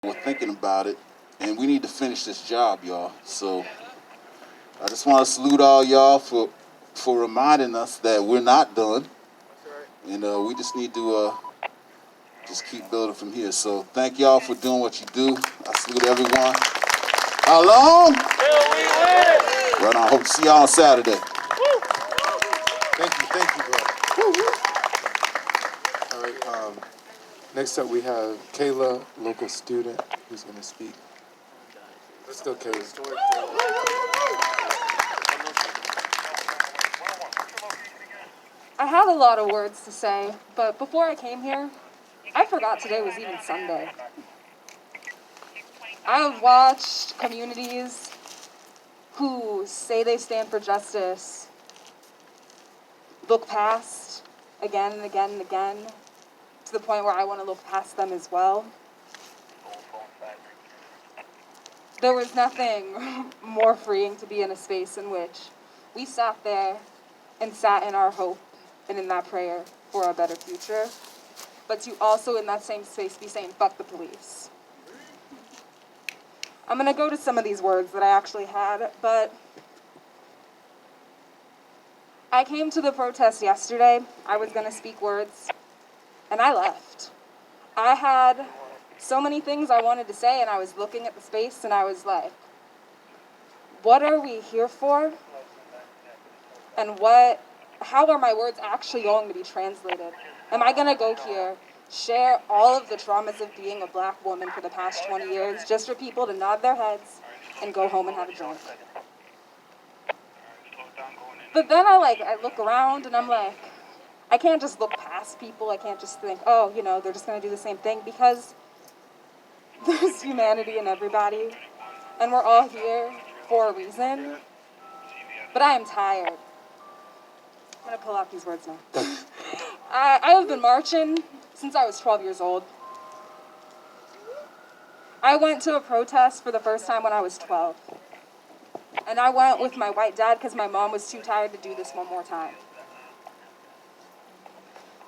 We're thinking about it, and we need to finish this job, y'all. So I just want to salute all y'all for reminding us that we're not done, and we just need to just keep building from here. So thank y'all for doing what you do. I salute everyone. How long? Right on. Hope to see y'all on Saturday. Thank you, bro. All right. Next up, we have Kayla, local student, who's going to speak. Let's go, Kayla. I had a lot of words to say, but before I came here, I forgot today was even Sunday. I have watched communities who say they stand for justice look past again and again and again to the point where I want to look past them as well. There was nothing more freeing to be in a space in which we sat there and sat in our hope and in that prayer for a better future, but to also in that same space be saying, fuck the police. I'm going to go to some of these words that I actually had, but I came to the protest yesterday. I was going to speak words, and I left. I had so many things I wanted to say, and I was looking at the space, and I was like, what are we here for? And how are my words actually going to be translated? Am I going to go here, share all of the traumas of being a black woman for the past 20 years, just for people to nod their heads and go home and have a drink? But then I look around and I'm like, I can't just look past people. I can't just think, oh, they're just going to do the same thing, because there's humanity in everybody, and we're all here for a reason. But I am tired. I'm going to pull out these words now. I have been marching since I was 12 years old. I went to a protest for the first time when I was 12. And I went with my white dad because my mom was too tired to do this one more time.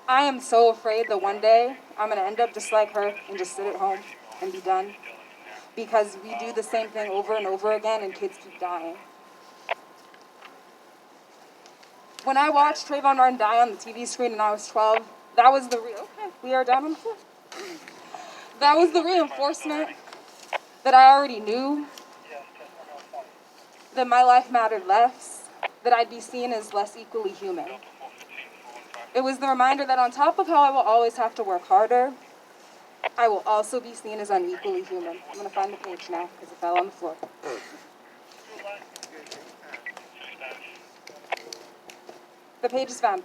I am so afraid that one day I'm going to end up just like her and just sit at home and be done, because we do the same thing over and over again and kids keep dying. When I watched Trayvon Martin die on the TV screen and I was 12, that was we are down on the floor. That was the reinforcement that I already knew that my life mattered less, that I'd be seen as less equally human. It was the reminder that on top of how I will always have to work harder, I will also be seen as unequally human. I'm going to find the page now because it fell on the floor. The page is found.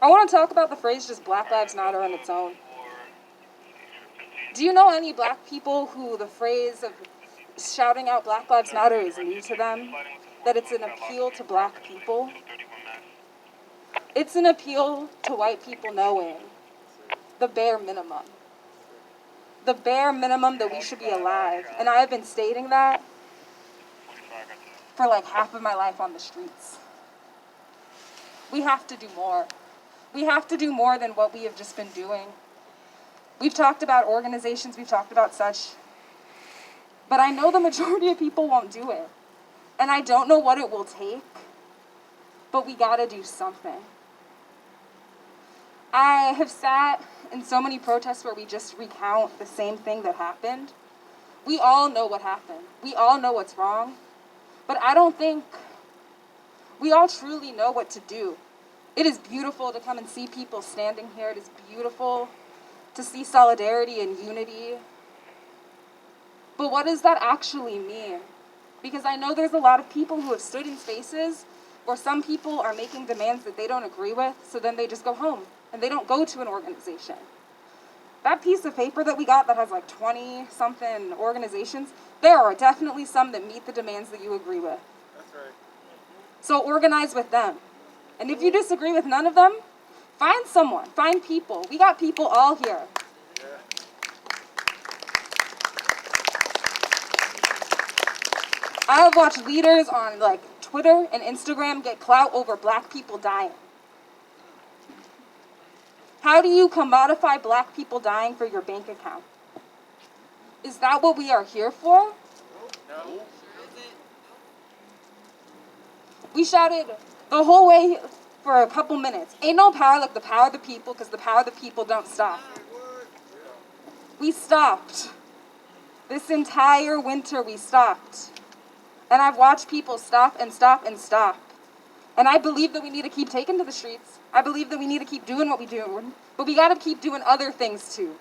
I want to talk about the phrase just Black Lives Matter on its own. Do you know any black people who the phrase of shouting out Black Lives Matter is new to them? That it's an appeal to black people? It's an appeal to white people knowing the bare minimum. The bare minimum that we should be alive. And I have been stating that for like half of my life on the streets. We have to do more. We have to do more than what we have just been doing. We've talked about organizations, we've talked about such, but I know the majority of people won't do it. And I don't know what it will take, but we gotta do something. I have sat in so many protests where we just recount the same thing that happened. We all know what happened. We all know what's wrong. But I don't think we all truly know what to do. It is beautiful to come and see people standing here. It is beautiful to see solidarity and unity. But what does that actually mean? Because I know there's a lot of people who have stood in spaces where some people are making demands that they don't agree with, so then they just go home and they don't go to an organization. That piece of paper that we got that has like 20-something organizations, there are definitely some that meet the demands that you agree with. That's right. So organize with them. And if you disagree with none of them, find someone, find people. We got people all here. Yeah. I have watched leaders on Twitter and Instagram get clout over black people dying. How do you commodify black people dying for your bank account? Is that what we are here for? No. We shouted the whole way for a couple minutes. Ain't no power like the power of the people, because the power of the people don't stop. We stopped. This entire winter we stopped. And I've watched people stop and stop and stop. And I believe that we need to keep taking to the streets. I believe that we need to keep doing what we do. But we gotta keep doing other things too.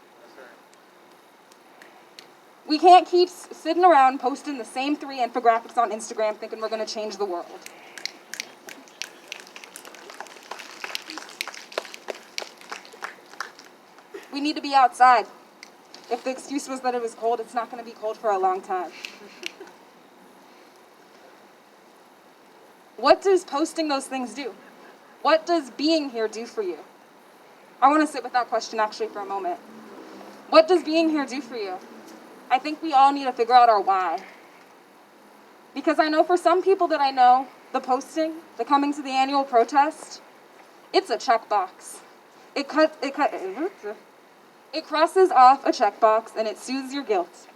We can't keep sitting around posting the same 3 infographics on Instagram thinking we're gonna change the world. We need to be outside. If the excuse was that it was cold, it's not gonna be cold for a long time. What does posting those things do? What does being here do for you? I want to sit with that question actually for a moment. What does being here do for you? I think we all need to figure out our why. Because I know for some people that I know, the posting, the coming to the annual protest, it's a checkbox. It crosses off a checkbox and it soothes your guilt.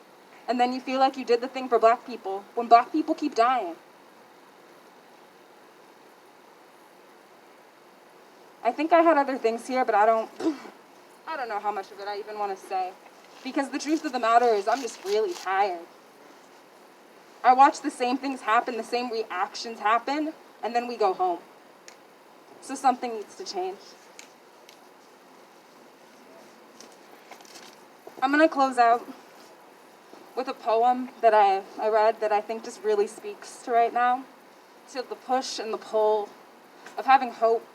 And then you feel like you did the thing for black people when black people keep dying. I think I had other things here, but I don't know how much of it I even want to say. Because the truth of the matter is I'm just really tired. I watch the same things happen, the same reactions happen, and then we go home. So something needs to change. I'm going to close out with a poem that I read that I think just really speaks to right now. To the push and the pull of having hope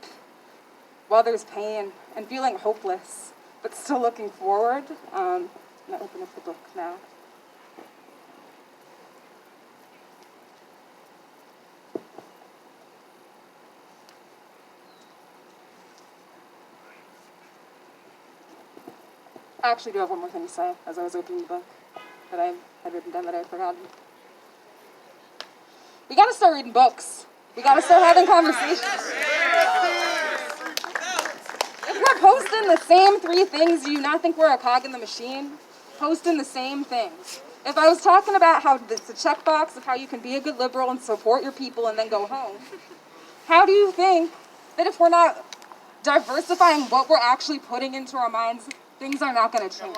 while there's pain and feeling hopeless, but still looking forward. I'm going to open up the book now. I actually do have one more thing to say as I was opening the book that I had written down that I had forgotten. We gotta start reading books. We gotta start having conversations. If we're posting the same 3 things, do you not think we're a cog in the machine? Posting the same things. If I was talking about how it's a checkbox of how you can be a good liberal and support your people and then go home, how do you think that if we're not diversifying what we're actually putting into our minds, things are not going to change?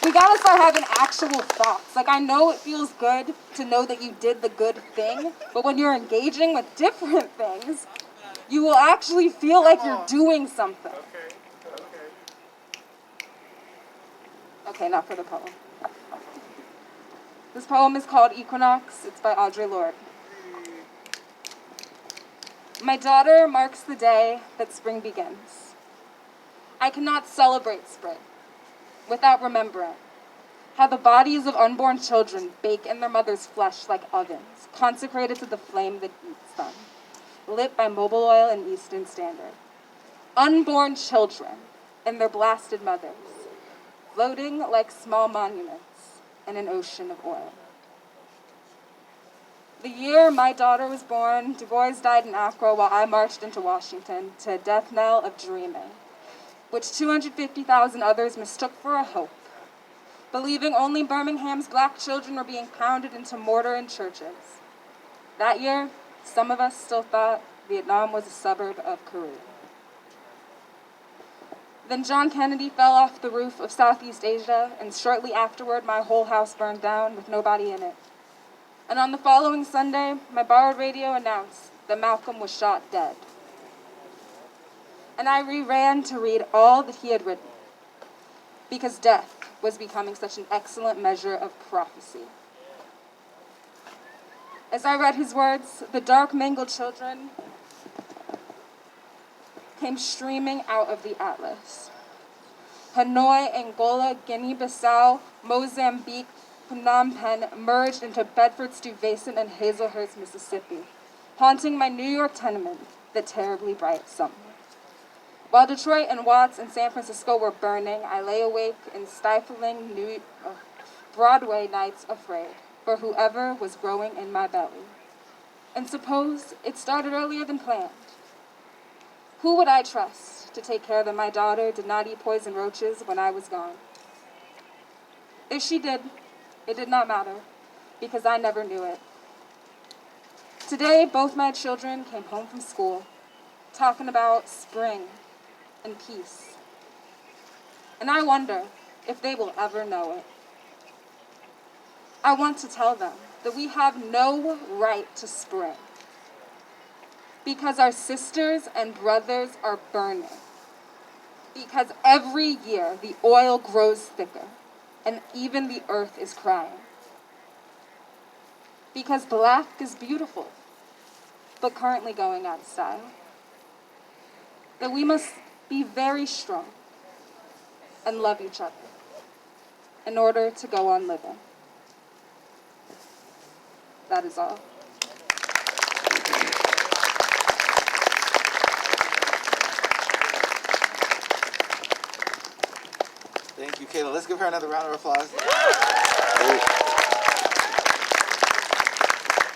We got to start having actual thoughts. Like, I know it feels good to know that you did the good thing, but when you're engaging with different things, you will actually feel like you're doing something. Okay, not for the poem. This poem is called Equinox. It's by Audre Lorde. My daughter marks the day that spring begins. I cannot celebrate spring without remembering how the bodies of unborn children bake in their mother's flesh like ovens, consecrated to the flame that eats them, lit by mobile oil and Eastern Standard. Unborn children and their blasted mothers, floating like small monuments in an ocean of oil. The year my daughter was born, Du Bois died in Accra while I marched into Washington to a death knell of dreaming, which 250,000 others mistook for a hope, believing only Birmingham's black children were being pounded into mortar in churches. That year, some of us still thought Vietnam was a suburb of Korea. Then John Kennedy fell off the roof of Southeast Asia, and shortly afterward, my whole house burned down with nobody in it. And on the following Sunday, my borrowed radio announced that Malcolm was shot dead. And I ran to read all that he had written, because death was becoming such an excellent measure of prophecy. As I read his words, the dark mangled children came streaming out of the atlas. Hanoi, Angola, Guinea-Bissau, Mozambique, Phnom Penh merged into Bedford, Stuyvesant, and Hazelhurst, Mississippi, haunting my New York tenement that terribly bright summer. While Detroit and Watts and San Francisco were burning, I lay awake in stifling Broadway nights afraid for whoever was growing in my belly. And suppose it started earlier than planned. Who would I trust to take care that my daughter did not eat poison roaches when I was gone? If she did, it did not matter, because I never knew it. Today, both my children came home from school, talking about spring and peace. And I wonder if they will ever know it. I want to tell them that we have no right to spring, because our sisters and brothers are burning. Because every year the oil grows thicker, and even the earth is crying. Because black is beautiful, but currently going out of style. That we must be very strong and love each other in order to go on living. That is all. Thank you, Kayla. Let's give her another round of applause.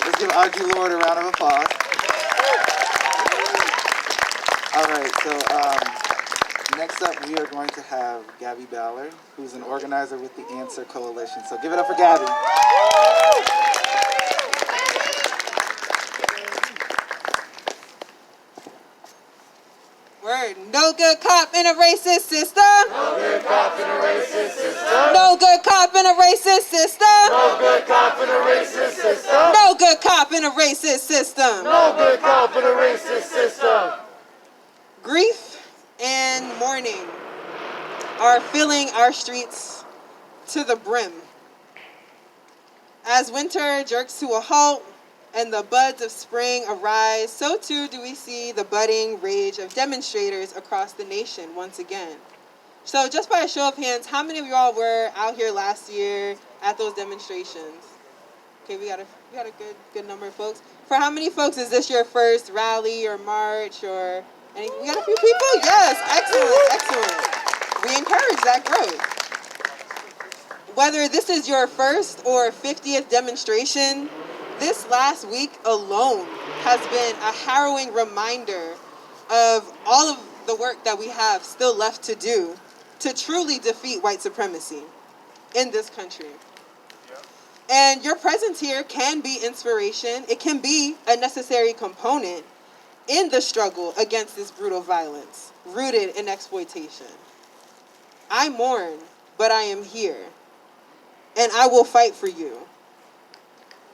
Let's give Audrey Lord a round of applause. All right, so next up we are going to have Gabby Ballard, who's an organizer with the Answer Coalition. So give it up for Gabby. Word. No good cop in a racist system. No good cop in a racist system. No good cop in a racist system. No good cop in a racist system. No good cop in a racist system. No good cop in a racist system. Grief and mourning are filling our streets to the brim. As winter jerks to a halt and the buds of spring arise, so too do we see the budding rage of demonstrators across the nation once again. So just by a show of hands, how many of y'all were out here last year at those demonstrations? Okay, we got a good number of folks. For how many folks is this your first rally or march or anything? We got a few people? Yes, excellent. We encourage that growth. Whether this is your first or 50th demonstration, this last week alone has been a harrowing reminder of all of the work that we have still left to do to truly defeat white supremacy in this country. And your presence here can be inspiration. It can be a necessary component in the struggle against this brutal violence rooted in exploitation. I mourn, but I am here, and I will fight for you.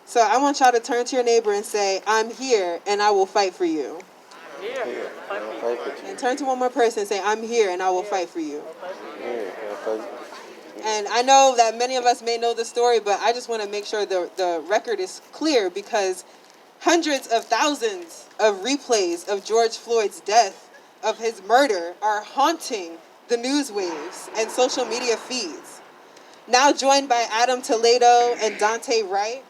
So I want y'all to turn to your neighbor and say, I'm here and I will fight for you. And turn to one more person and say, I'm here and I will fight for you. And I know that many of us may know the story, but I just want to make sure the record is clear, because hundreds of thousands of replays of George Floyd's death, of his murder, are haunting the news waves and social media feeds. Now joined by Adam Toledo and Daunte Wright,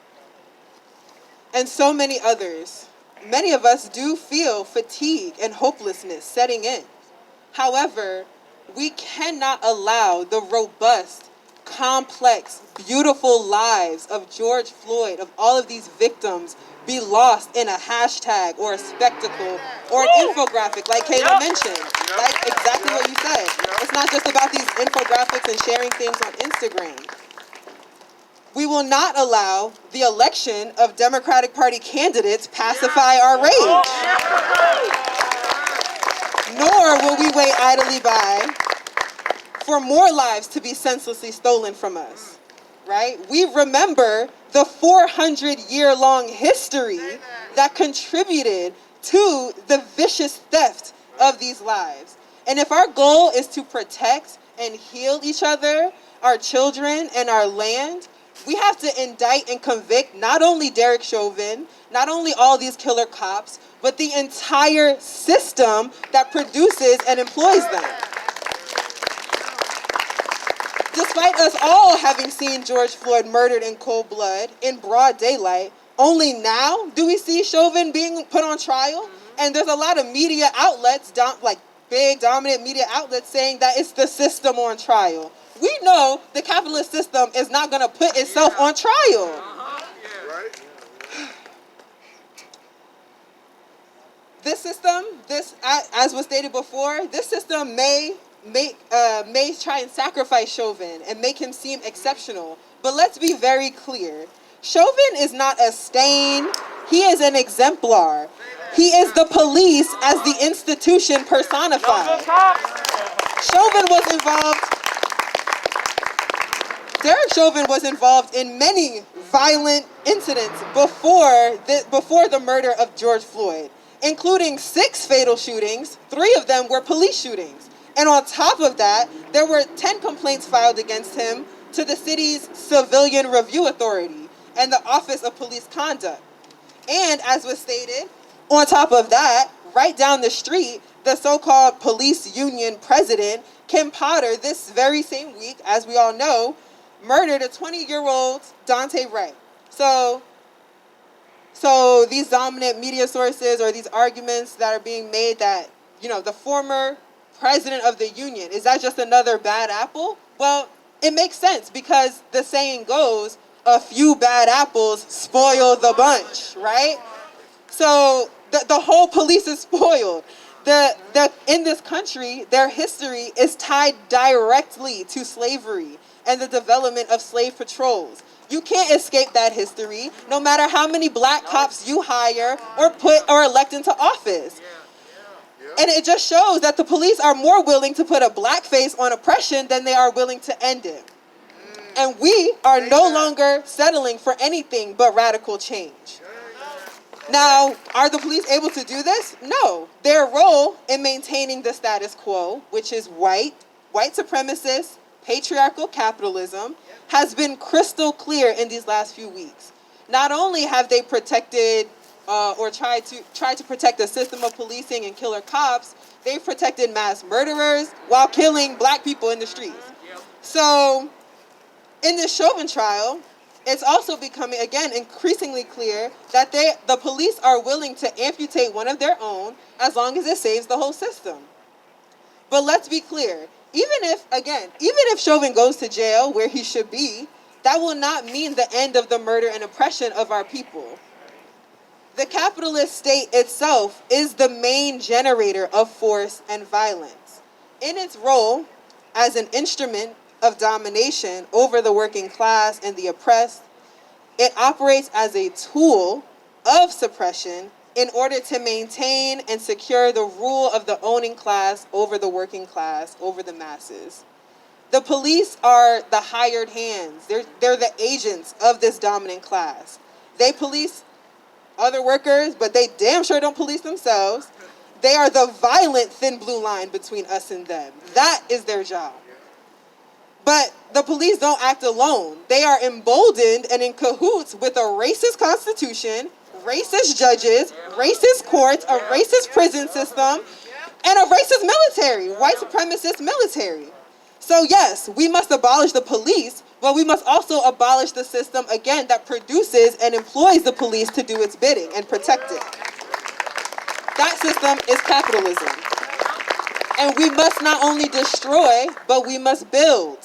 and so many others, many of us do feel fatigue and hopelessness setting in. However, we cannot allow the robust, complex, beautiful lives of George Floyd, of all of these victims, be lost in a hashtag or a spectacle or an infographic like Kayla mentioned. Like exactly what you said. It's not just about these infographics and sharing things on Instagram. We will not allow the election of Democratic Party candidates pacify our rage. Nor will we wait idly by for more lives to be senselessly stolen from us, right? We remember the 400-year-long history that contributed to the vicious theft of these lives. And if our goal is to protect and heal each other, our children, and our land, we have to indict and convict not only Derek Chauvin, not only all these killer cops, but the entire system that produces and employs them. Despite us all having seen George Floyd murdered in cold blood, in broad daylight, only now do we see Chauvin being put on trial. And there's a lot of media outlets, like big dominant media outlets, saying that it's the system on trial. We know the capitalist system is not going to put itself on trial. This system, as was stated before, this system may try and sacrifice Chauvin and make him seem exceptional. But let's be very clear. Chauvin is not a stain. He is an exemplar. He is the police as the institution personified. Chauvin was involved. Derek Chauvin was involved in many violent incidents before the murder of George Floyd, including 6 fatal shootings. 3 of them were police shootings. And on top of that, there were 10 complaints filed against him to the city's Civilian Review Authority and the Office of Police Conduct. And as was stated, on top of that, right down the street, the so-called police union president, Kim Potter, this very same week, as we all know, murdered a 20-year-old Daunte Wright. So these dominant media sources or these arguments that are being made that, the former president of the union, is that just another bad apple? Well, it makes sense because the saying goes, a few bad apples spoil the bunch, right? So the whole police is spoiled. In this country, their history is tied directly to slavery and the development of slave patrols. You can't escape that history, no matter how many black cops you hire or elect into office. And it just shows that the police are more willing to put a black face on oppression than they are willing to end it. And we are no longer settling for anything but radical change. Now, are the police able to do this? No. Their role in maintaining the status quo, which is white supremacist, patriarchal capitalism, has been crystal clear in these last few weeks. Not only have they protected or tried to protect the system of policing and killer cops, they've protected mass murderers while killing black people in the streets. So, in this Chauvin trial, it's also becoming, again, increasingly clear that the police are willing to amputate one of their own as long as it saves the whole system. But let's be clear, even if Chauvin goes to jail where he should be, that will not mean the end of the murder and oppression of our people. The capitalist state itself is the main generator of force and violence. In its role as an instrument of domination over the working class and the oppressed, it operates as a tool of suppression in order to maintain and secure the rule of the owning class over the working class, over the masses. The police are the hired hands. They're the agents of this dominant class. They police other workers, but they damn sure don't police themselves. They are the violent thin blue line between us and them. That is their job. But the police don't act alone. They are emboldened and in cahoots with a racist constitution, racist judges, racist courts, a racist prison system, and a racist military, white supremacist military. So yes, we must abolish the police, but we must also abolish the system, again, that produces and employs the police to do its bidding and protect it. That system is capitalism. And we must not only destroy, but we must build.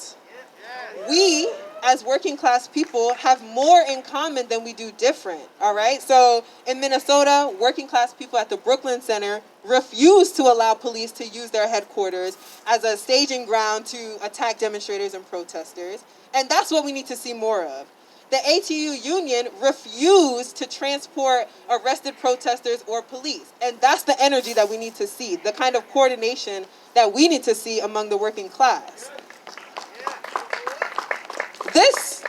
We, as working class people, have more in common than we do different, all right? So in Minnesota, working class people at the Brooklyn Center refused to allow police to use their headquarters as a staging ground to attack demonstrators and protesters. And that's what we need to see more of. The ATU union refused to transport arrested protesters or police. And that's the energy that we need to see, the kind of coordination that we need to see among the working class. This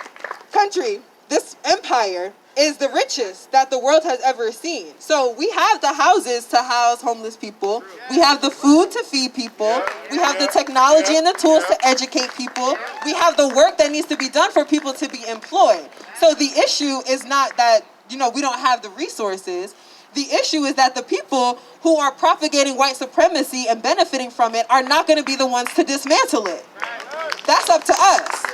country, this empire, is the richest that the world has ever seen. So we have the houses to house homeless people. We have the food to feed people. We have the technology and the tools to educate people. We have the work that needs to be done for people to be employed. So the issue is not that, we don't have the resources. The issue is that the people who are propagating white supremacy and benefiting from it are not going to be the ones to dismantle it. That's up to us.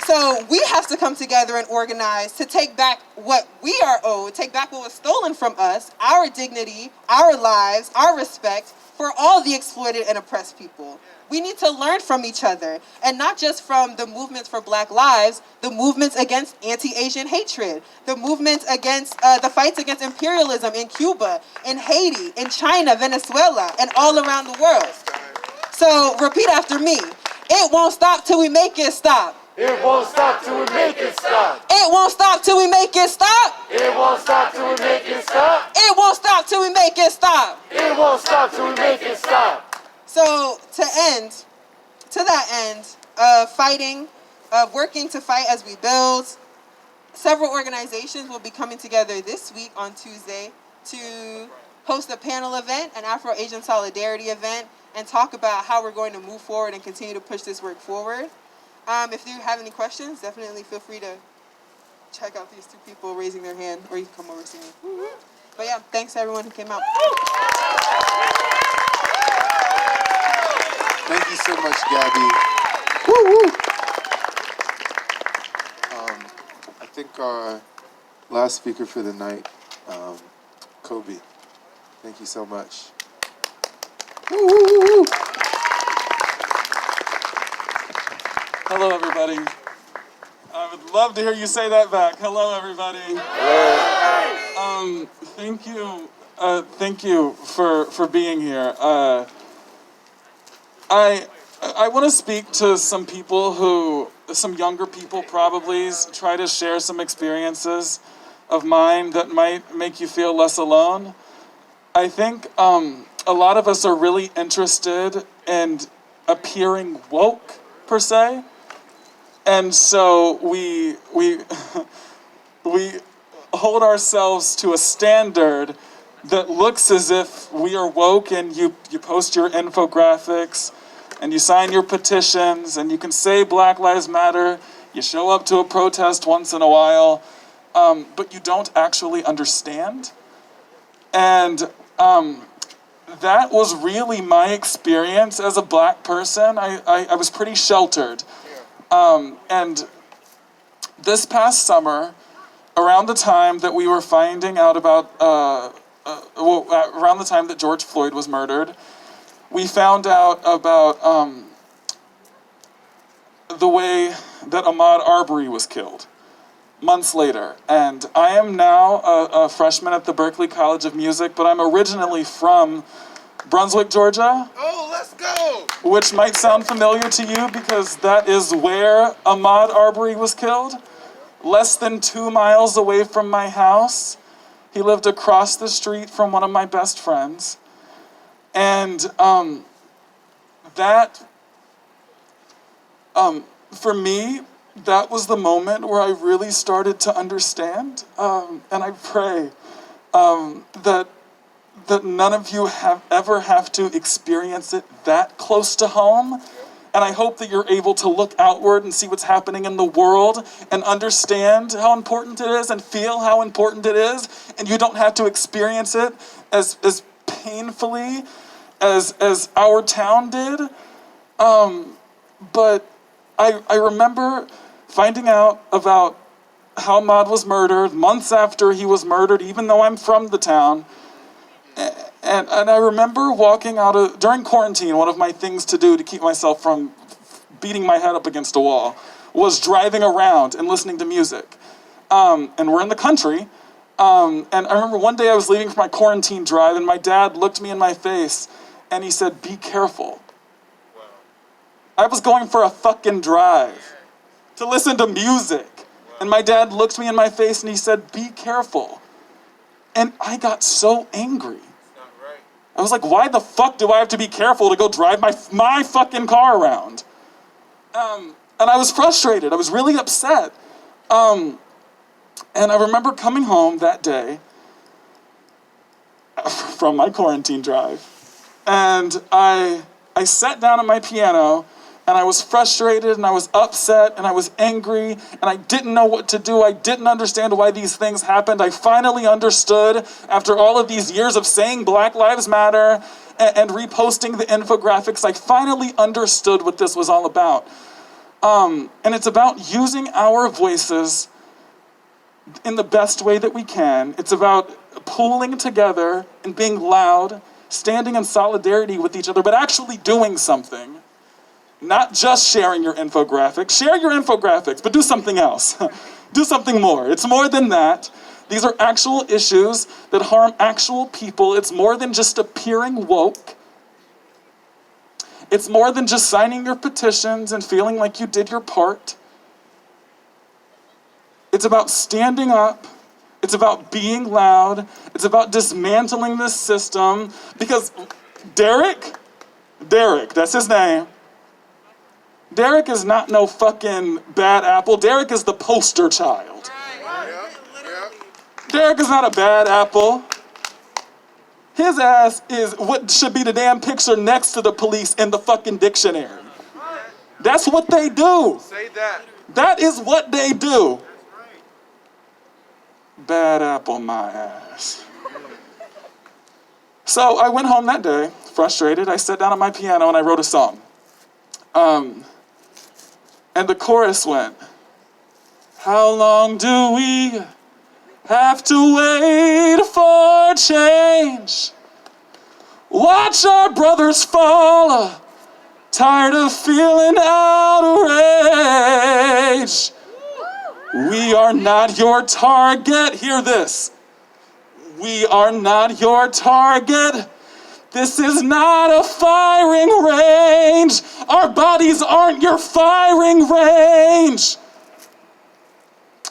So we have to come together and organize to take back what we are owed, take back what was stolen from us, our dignity, our lives, our respect, for all the exploited and oppressed people. We need to learn from each other, and not just from the movements for Black lives, the movements against anti-Asian hatred, the movements against, the fights against imperialism in Cuba, in Haiti, in China, Venezuela, and all around the world. So repeat after me. It won't stop till we make it stop. It won't stop till we make it stop. It won't stop till we make it stop. It won't stop till we make it stop. It won't stop till we make it stop. It won't stop till we make it stop. So to that end, fighting, working to fight as we build, several organizations will be coming together this week on Tuesday to host a panel event, an Afro-Asian Solidarity event, and talk about how we're going to move forward and continue to push this work forward. If you have any questions, definitely feel free to check out these two people raising their hand, or you can come over to see me. But yeah, thanks to everyone who came out. Thank you so much, Gabby. Woo-woo. I think our last speaker for the night, Kobe. Thank you so much. Woo-woo-woo-woo. Hello, everybody. I would love to hear you say that back. Hello, everybody. Hello. Thank you for being here. I want to speak to some people some younger people probably, try to share some experiences of mine that might make you feel less alone. I think a lot of us are really interested in appearing woke, per se. And so we we hold ourselves to a standard that looks as if we are woke, and you post your infographics and you sign your petitions and you can say Black Lives Matter, you show up to a protest once in a while, but you don't actually understand. And that was really my experience as a Black person. I was pretty sheltered. And this past summer, around the time that we were finding out about, around the time that George Floyd was murdered, we found out about the way that Ahmaud Arbery was killed months later. And I am now a freshman at the Berklee College of Music, but I'm originally from Brunswick, Georgia. Oh, let's go! Which might sound familiar to you because that is where Ahmaud Arbery was killed. Less than 2 miles away from my house. He lived across the street from one of my best friends. And for me, that was the moment where I really started to understand. And I pray that none of you ever have to experience it that close to home. And I hope that you're able to look outward and see what's happening in the world and understand how important it is and feel how important it is. And you don't have to experience it as painfully as our town did. But I remember finding out about how Ahmaud was murdered months after he was murdered, even though I'm from the town. And I remember walking out during quarantine, one of my things to do to keep myself from beating my head up against a wall was driving around and listening to music. And we're in the country. And I remember one day I was leaving for my quarantine drive and my dad looked me in my face and he said, "Be careful." Wow. I was going for a fucking drive to listen to music. Wow. And my dad looked me in my face and he said, "Be careful." And I got so angry. I was like, why the fuck do I have to be careful to go drive my fucking car around? And I was frustrated. I was really upset. And I remember coming home that day from my quarantine drive. And I sat down at my piano and I was frustrated and I was upset and I was angry and I didn't know what to do. I didn't understand why these things happened. I finally understood after all of these years of saying Black Lives Matter and reposting the infographics. I finally understood what this was all about. And it's about using our voices in the best way that we can. It's about pooling together and being loud standing in solidarity with each other, but actually doing something. Not just sharing your infographics. Share your infographics, but do something else. Do something more. It's more than that. These are actual issues that harm actual people. It's more than just appearing woke. It's more than just signing your petitions and feeling like you did your part. It's about standing up. It's about being loud. It's about dismantling this system. Because Derek, that's his name. Derek is not no fucking bad apple. Derek is the poster child. Derek is not a bad apple. His ass is what should be the damn picture next to the police in the fucking dictionary. That's what they do. Say that. That is what they do. Bad apple my ass. So I went home that day, frustrated. I sat down at my piano and I wrote a song. And the chorus went, how long do we have to wait for change? Watch our brothers fall, tired of feeling outraged. We are not your target. Hear this. We are not your target. This is not a firing range. Our bodies aren't your firing range.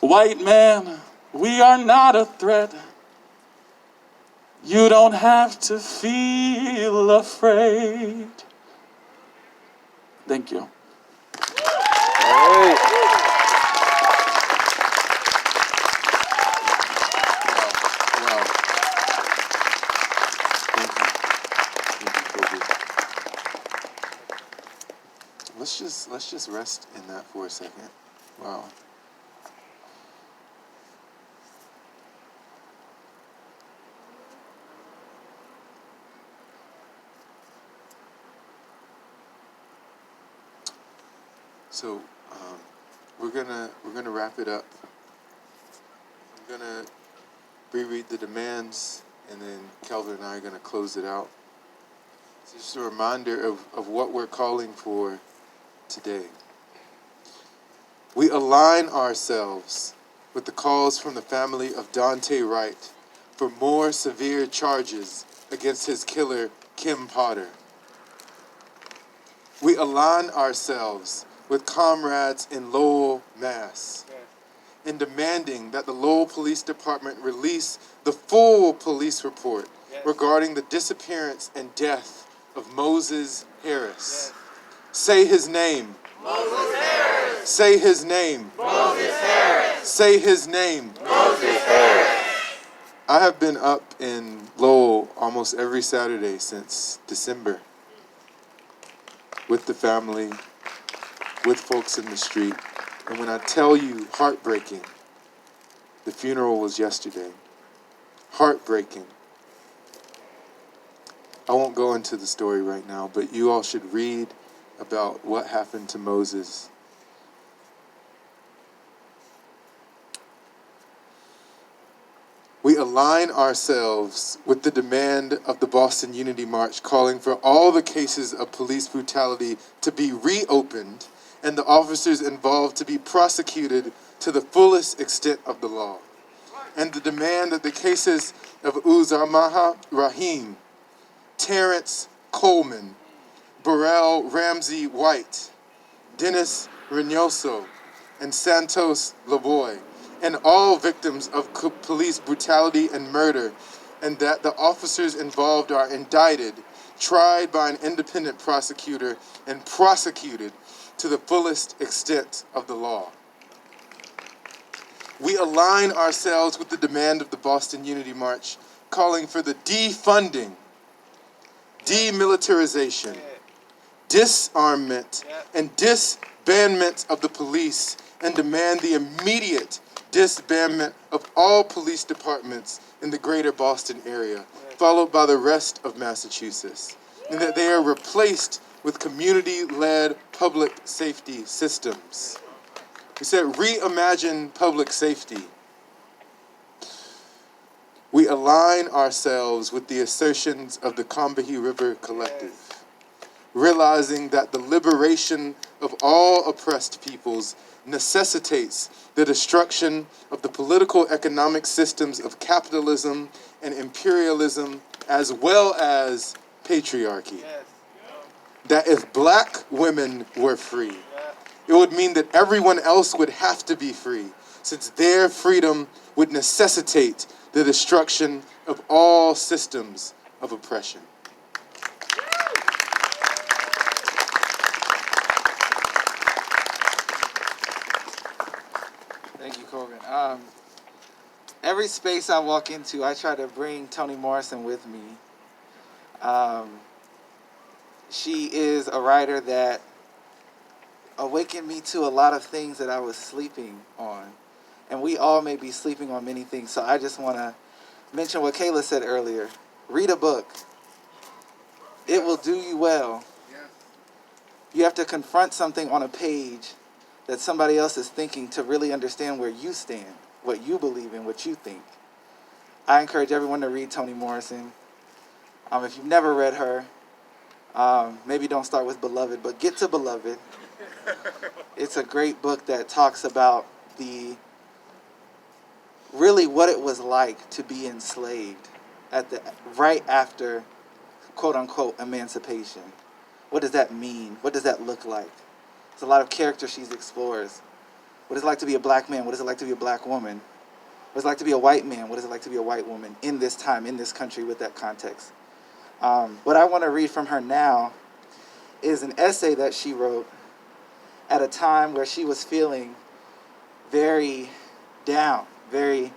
White man, we are not a threat. You don't have to feel afraid. Thank you. Let's just rest in that for a second. Wow. So we're gonna wrap it up. I'm gonna reread the demands, and then Kelvin and I are gonna close it out. It's just a reminder of what we're calling for today. We align ourselves with the calls from the family of Daunte Wright for more severe charges against his killer, Kim Potter. We align ourselves with comrades in Lowell, Mass, in demanding that the Lowell Police Department release the full police report regarding the disappearance and death of Moses Harris. Say his name. Moses Harris. Say his name. Moses Harris. Say his name. Moses Harris. I have been up in Lowell almost every Saturday since December with the family, with folks in the street. And when I tell you heartbreaking, the funeral was yesterday. Heartbreaking. I won't go into the story right now, but you all should read about what happened to Moses. We align ourselves with the demand of the Boston Unity March, calling for all the cases of police brutality to be reopened and the officers involved to be prosecuted to the fullest extent of the law. And the demand that the cases of Uzamaha Rahim, Terrence Coleman, Burrell Ramsey White, Dennis Reynoso, and Santos Lavoy, and all victims of police brutality and murder, and that the officers involved are indicted, tried by an independent prosecutor, and prosecuted to the fullest extent of the law. We align ourselves with the demand of the Boston Unity March, calling for the defunding, demilitarization, disarmament, and disbandment of the police, and demand the immediate disbandment of all police departments in the greater Boston area, followed by the rest of Massachusetts, and that they are replaced with community-led public safety systems. We said reimagine public safety. We align ourselves with the assertions of the Combahee River Collective, realizing that the liberation of all oppressed peoples necessitates the destruction of the political economic systems of capitalism and imperialism, as well as patriarchy. That if black women were free, it would mean that everyone else would have to be free, since their freedom would necessitate the destruction of all systems of oppression. Thank you, Corbin. Every space I walk into, I try to bring Toni Morrison with me. She is a writer that awakened me to a lot of things that I was sleeping on. And we all may be sleeping on many things. So I just want to mention what Kayla said earlier. Read a book. It will do you well. You have to confront something on a page that somebody else is thinking to really understand where you stand, what you believe in, what you think. I encourage everyone to read Toni Morrison. If you've never read her, maybe don't start with Beloved, but get to Beloved. It's a great book that talks about really what it was like to be enslaved right after, quote unquote, emancipation. What does that mean? What does that look like? There's a lot of character she explores. What is it like to be a black man? What is it like to be a black woman? What is it like to be a white man? What is it like to be a white woman in this time, in this country, with that context? What I want to read from her now is an essay that she wrote at a time where she was feeling very down, very,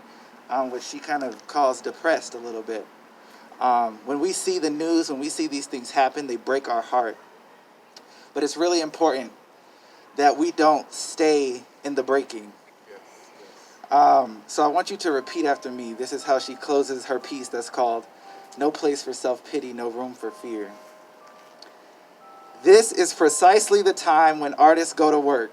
what she kind of calls depressed a little bit. When we see the news, when we see these things happen, they break our heart. But it's really important that we don't stay in the breaking. So I want you to repeat after me. This is how she closes her piece that's called No Place for Self-Pity, No Room for Fear. This is precisely the time when artists go to work.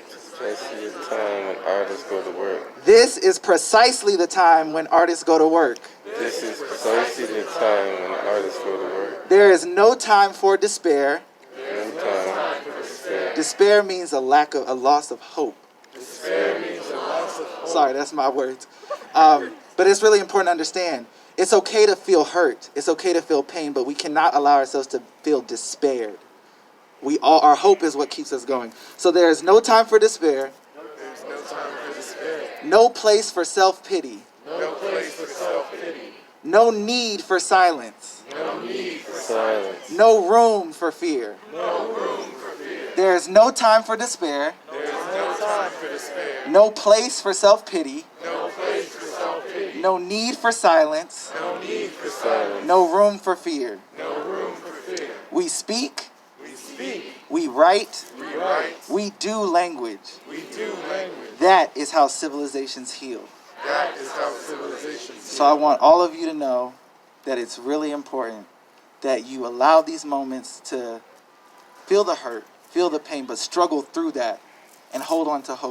Precisely the time when artists go to work. This is precisely the time when artists go to work. This is precisely the time when artists go to work. There is no time for despair. No time for despair. Despair means a loss of hope. Despair means a loss of hope. Sorry, that's my words. But it's really important to understand. It's okay to feel hurt. It's okay to feel pain, but we cannot allow ourselves to feel despaired. Our hope is what keeps us going. So there is no time for despair. There's no time for despair. No place for self-pity. No place for self-pity. No need for silence. No need for silence. No room for fear. No room for fear. There is no time for despair. There is no time for despair. No place for self-pity. No place for self-pity. No need for silence. No need for silence. No room for fear. No room for fear. We speak. We speak. We write. We write. We do language. We do language. That is how civilizations heal. That is how civilizations So I want all of you to know that it's really important that you allow these moments to feel the hurt, feel the pain, but struggle through that and hold on to hope.